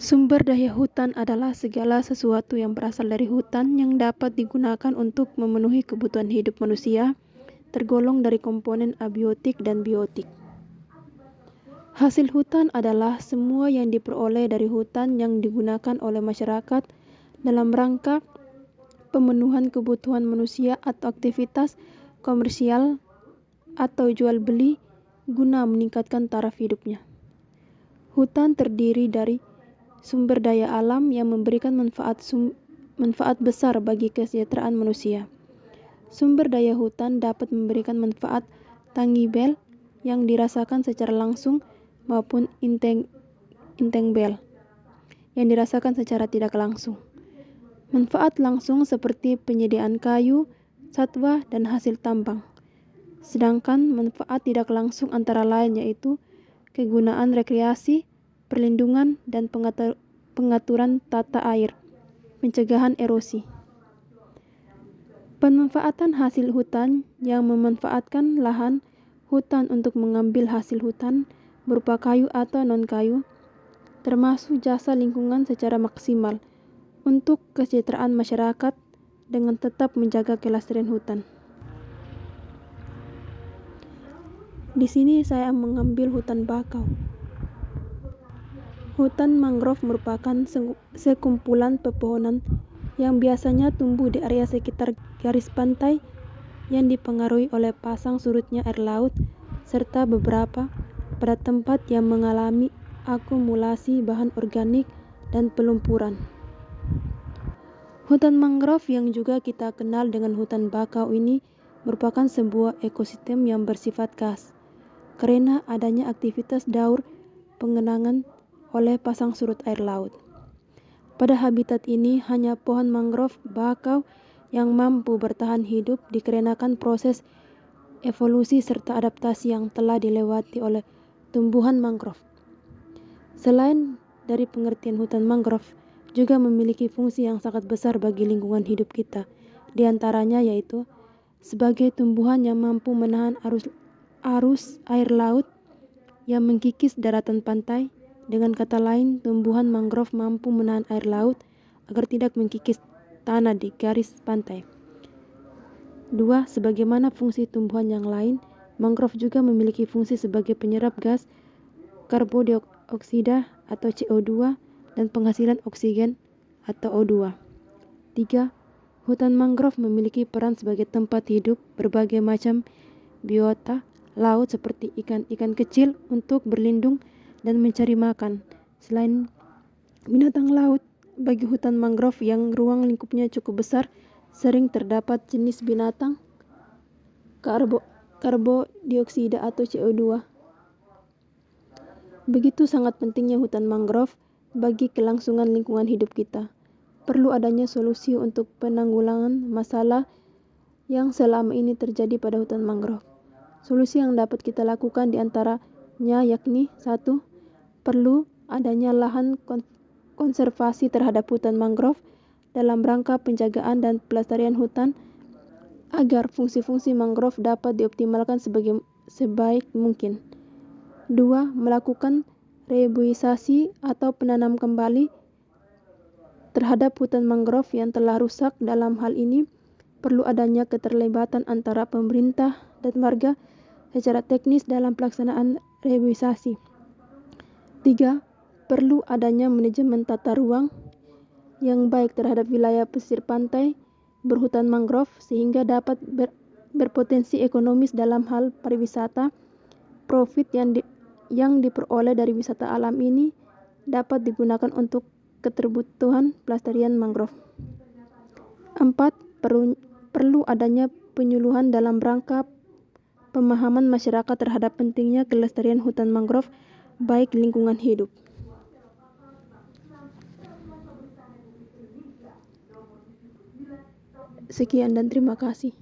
Sumber daya hutan adalah segala sesuatu yang berasal dari hutan yang dapat digunakan untuk memenuhi kebutuhan hidup manusia, tergolong dari komponen abiotik dan biotik. Hasil hutan adalah semua yang diperoleh dari hutan yang digunakan oleh masyarakat dalam rangka pemenuhan kebutuhan manusia atau aktivitas komersial atau jual beli guna meningkatkan taraf hidupnya. Hutan terdiri dari sumber daya alam yang memberikan manfaat besar bagi kesejahteraan manusia. Sumber daya hutan dapat memberikan manfaat tangible yang dirasakan secara langsung maupun intangible yang dirasakan secara tidak langsung. Manfaat langsung seperti penyediaan kayu, satwa, dan hasil tambang. Sedangkan manfaat tidak langsung antara lain yaitu kegunaan rekreasi, perlindungan, dan pengaturan tata air, pencegahan erosi. Pemanfaatan hasil hutan yang memanfaatkan lahan hutan untuk mengambil hasil hutan berupa kayu atau non-kayu, termasuk jasa lingkungan secara maksimal untuk kesejahteraan masyarakat dengan tetap menjaga kelestarian hutan. Di sini saya mengambil hutan bakau. Hutan mangrove merupakan sekumpulan pepohonan yang biasanya tumbuh di area sekitar garis pantai yang dipengaruhi oleh pasang surutnya air laut serta beberapa pada tempat yang mengalami akumulasi bahan organik dan pelumpuran. Hutan mangrove yang juga kita kenal dengan hutan bakau ini merupakan sebuah ekosistem yang bersifat khas karena adanya aktivitas daur pengenangan oleh pasang surut air laut. Pada habitat ini hanya pohon mangrove bakau yang mampu bertahan hidup dikarenakan proses evolusi serta adaptasi yang telah dilewati oleh tumbuhan mangrove. Selain dari pengertian hutan mangrove juga memiliki fungsi yang sangat besar bagi lingkungan hidup kita. Di antaranya yaitu sebagai tumbuhan yang mampu menahan arus air laut yang mengkikis daratan pantai. Dengan kata lain, tumbuhan mangrove mampu menahan air laut agar tidak mengkikis tanah di garis pantai. 2. Sebagaimana fungsi tumbuhan yang lain, mangrove juga memiliki fungsi sebagai penyerap gas karbon dioksida atau CO2 dan penghasilan oksigen atau O2. 3. Hutan mangrove memiliki peran sebagai tempat hidup berbagai macam biota laut seperti ikan-ikan kecil untuk berlindung dan mencari makan. Selain binatang laut, bagi hutan mangrove yang ruang lingkupnya cukup besar, sering terdapat jenis binatang karbon dioksida atau CO2. Begitu sangat pentingnya hutan mangrove bagi kelangsungan lingkungan hidup kita. Perlu adanya solusi untuk penanggulangan masalah yang selama ini terjadi pada hutan mangrove. Solusi yang dapat kita lakukan diantaranya yakni 1. Perlu adanya lahan konservasi terhadap hutan mangrove dalam rangka penjagaan dan pelestarian hutan agar fungsi-fungsi mangrove dapat dioptimalkan sebaik mungkin. 2. Melakukan reboisasi atau penanam kembali terhadap hutan mangrove yang telah rusak. Dalam hal ini perlu adanya keterlibatan antara pemerintah dan warga secara teknis dalam pelaksanaan reboisasi. 3. Perlu adanya manajemen tata ruang yang baik terhadap wilayah pesisir pantai berhutan mangrove sehingga dapat berpotensi ekonomis dalam hal pariwisata. Profit yang diperoleh dari wisata alam ini dapat digunakan untuk keterbutuhan pelestarian mangrove. 4. Perlu adanya penyuluhan dalam rangka pemahaman masyarakat terhadap pentingnya kelestarian hutan mangrove baik lingkungan hidup. Sekian dan terima kasih.